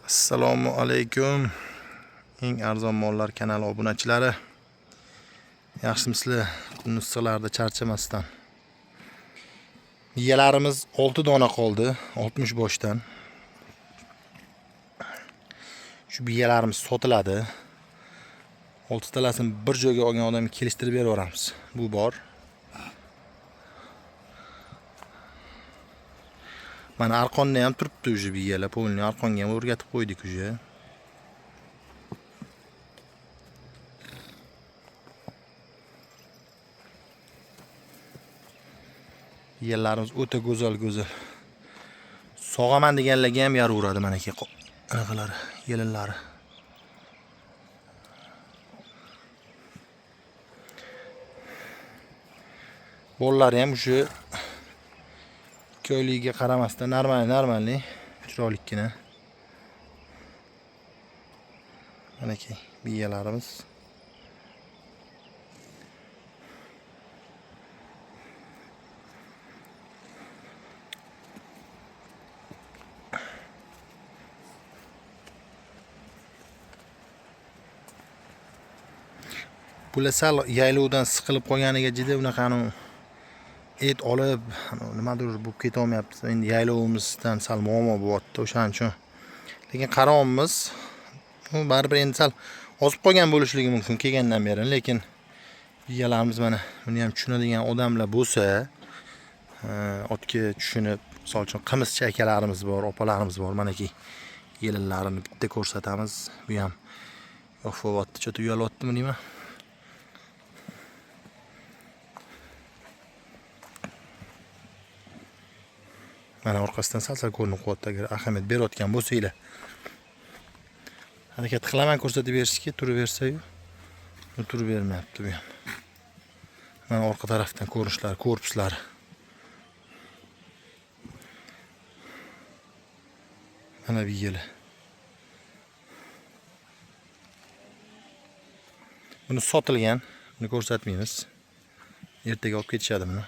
Assalomu alaykum. Eng arzon mollar kanali obunachilari. Yaxshimisizlar? Kunni issiqlarda charchamasdan. Miyalarimiz 6 dona qoldi, 60 boshdan. Shu biyalarimiz sotiladi. 6 talasini bir joyga olgan odamga kelishtirib beraveramiz. Bu bor. Mana arqonda ham turibdi o'sha biyalar, polni arqonga ham o'rgatib qo'ydik o'sha. Yerlarimiz o'ta go'zal. Sog'aman deganlarga ham yaraveradi mana aka. Anaqalari, yelinlari. Bollari ham o'sha ko'yligiga qaramasdan normal, chiroylikkina. Mana aka, biyalarimiz. Bular sal yaylovdan siqilib qolganiga juda unaqani et olib, nimadir bo'lib keta olmayapti. Endi yaylovimizdan sal muammo bo'lyapti o'shaning uchun. Lekin qarovimiz u baribir endi sal ozib qolgan bo'lishligi mumkin kelgandan beri, lekin biyalarimiz mana buni ham tushunadigan odamlar bo'lsa, otga tushunib, misol uchun qimizchi akalarimiz bor, opalarimiz bor. Manaki yelinlarini bitta ko'rsatamiz. Bu ham yo'q, cho'ta uyalyaptimi deyman. Mana orqasidan sal ko'rinib qo'yapti. Agar ahamiyat berayotgan bo'lsanglar, harakat qilaman ko'rsatib berishga, turaversa-yu, turib bermayapti bu ham. Mana orqa tarafdan ko'rinishlari, korpuslari. Mana bu yili. Buni sotilgan, buni ko'rsatmaymiz. Ertaga olib ketishadi buni.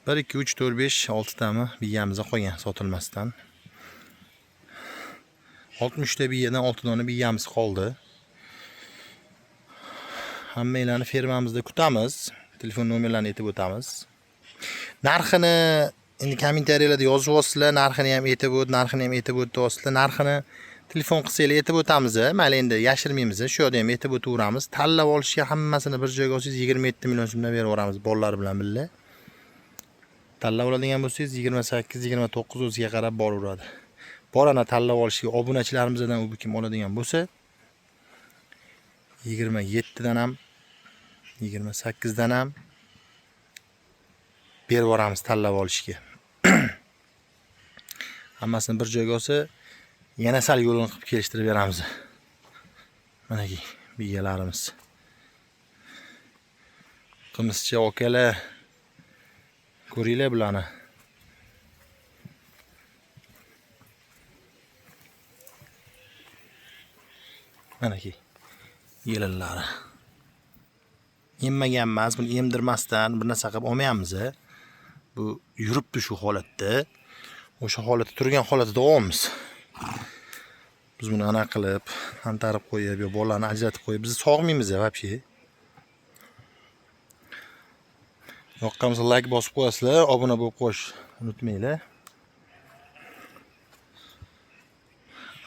1, 2, 3, 4, 5, 6 tami biyamizga qolgan sotilmasdan. 60 ta biyadan 6 dona biyamiz qoldi. Hammanglarni fermamizda kutamiz. Telefon nomerlarini aytib o'tamiz. Narxini endi kommentariyalarda yozib olsizlar, narxini ham aytib o'tasizlar. Narxini telefon qilsanglar aytib o'tamiz. Mayli endi yashirmaymiz. Shu yerda ham aytib o'taveramiz. Tanlab olishga hammasini bir joyga olsangiz 27 million so'mdan beraveramiz bollar bilan birga. Tanlab oladigan bo'lsangiz 28, 29 o'ziga qarab boraveradi. Borana tanlab olishga obunachilarimizdan u kim oladigan bo'lsa 27 dan ham 28 dan ham berib boramiz tanlab olishga. Hammasini bir joyga olsa yana sal yo'lini qilib kelishtirib beramiz. Mana ki biyalarimiz. Qimizchi okalar, ko'ringlar bularni. Mana ki yelinlari. Emmagan emas, buni emdirmasdan bir narsa qilib olmayapmiz. Bu yuribdi shu holatda. O'sha holatda turgan holatda davomimiz. Biz buni ana qilib, antarib qo'yib, yo bollarni ajratib qo'yib, biz sog'maymiz vobshe. Yoqqanimizga like bosib qo'yasizlar, obuna bo'lib qo'yish unutmanglar.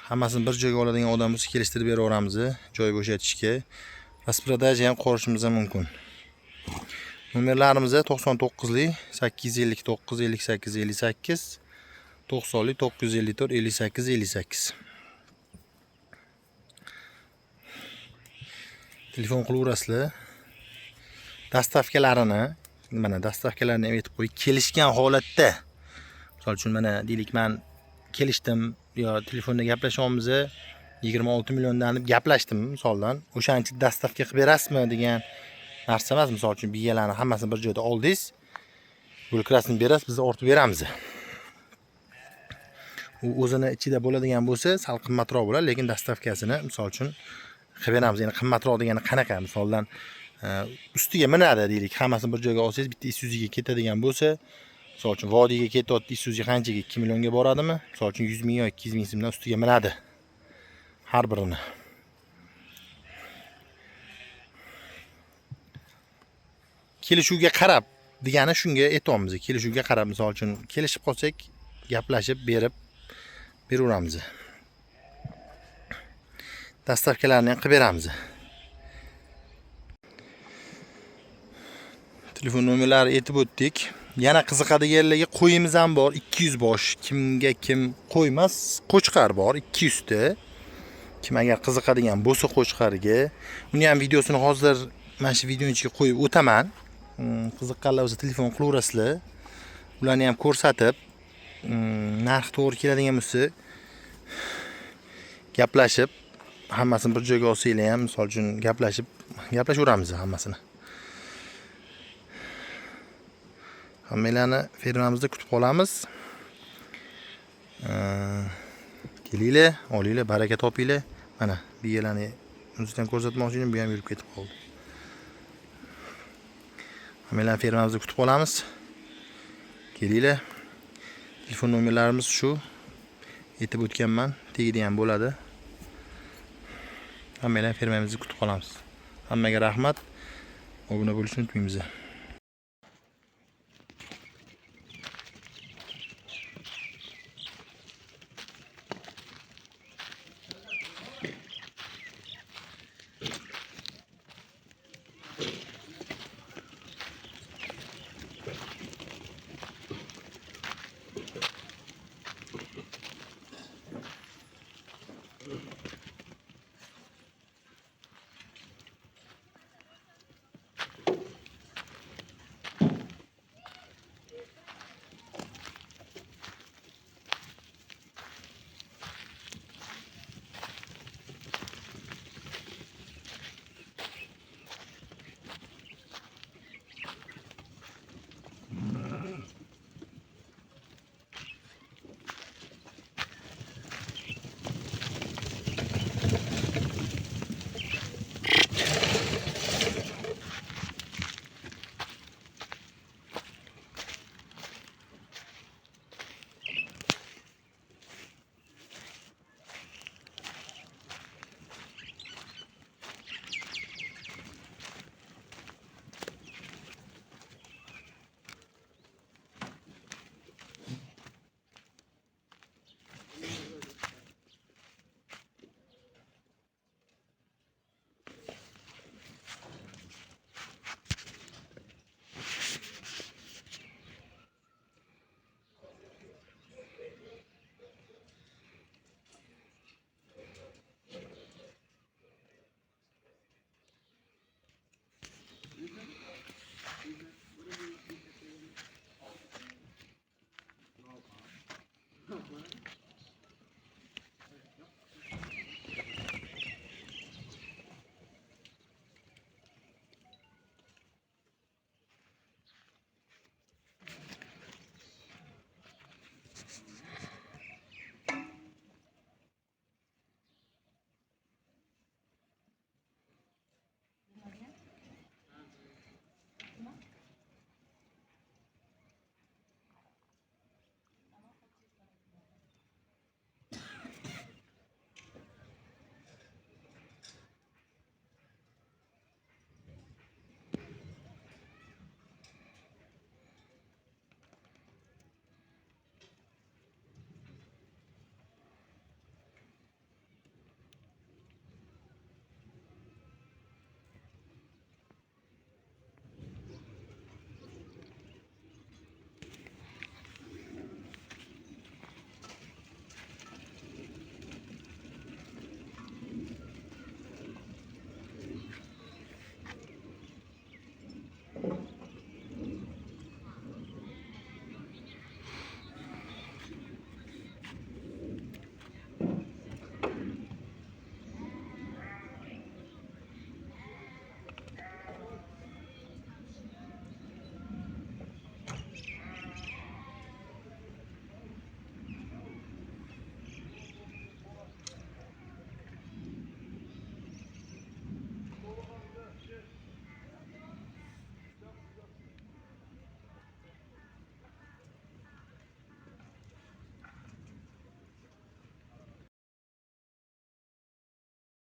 Hammasini bir joyga oladigan odam bo'lsa kelishtirib beraveramiz, joy bo'shatishga. Rasprodaja ham qurishimiz mumkin. Nomerlarimiz 99lik 859 58 58, 90lik 954 58 58. Telefon qilaverasizlar. Dastavkalarini, mana dastavkalarni ham aytib qo'y. Kelishgan holatda, misol uchun mana deylik men kelishdim yo telefonda gaplashyapmiz, 26 milliondan deb gaplashdim misoldan. O'shancha dastavka qilib berasizmi degan narsa emas. Misol uchun biyalarni hammasini bir joyda oldingiz, bo'lkrasini berasiz, biz ortib beramiz. U o'zini ichida bo'ladigan bo'lsa, sal qimmatroq bo'ladi, lekin dastavkasini misol uchun qilib beramiz. Ya'ni qimmatroq degani qanaqa? Misoldan ustiga minadi deylik, hammasini bir joyga olsangiz, bitta Isuzuga ketadigan bo'lsa, Misol uchun vodiyga ketayotdi, Isuzu qanchaga 2 millionga boradimi? Misol uchun 100 ming yoki 200 ming so'mdan ustiga minadi. Har birini. Kelishuvga qarab degani shunga aytamiz. Kelishuvga qarab, misol uchun kelishib qolsak, gaplashib berib beraveramiz. Dastavkalarni ham qilib beramiz. Telefon nomerlari aytib o'tdik. Yana qiziqadiganlarga qo'yimiz ham bor, 200 bosh. Kimga kim qo'ymas, qo'chqar bor 200 ta. Kim agar qiziqadigan bo'lsa qo'chqarga, uni ham videosini hozir mana shu video ichiga qo'yib o'taman. Qiziqqanlar bo'lsa telefon qilaverasizlar. Ularni ham ko'rsatib, narx to'g'ri keladigan bo'lsa gaplashib, hammasini bir joyga olsanglar ham, misol uchun gaplashaveramiz hammasini. Hammalarni fermamizda kutib qolamiz. Kelinglar, olinglar, baraka topinglar. Mana biyalarni o'zingizdan ko'rsatmoqchi edim, bu ham yurib ketib qoldi. Hammalarni fermamizda kutib qolamiz. Kelinglar. Telefon nomerlarimiz shu. Aytib o'tganman, tegida ham bo'ladi. Hammalarni fermamizda kutib qolamiz. Hammaga rahmat. Obuna bo'lishni unutmaymiz.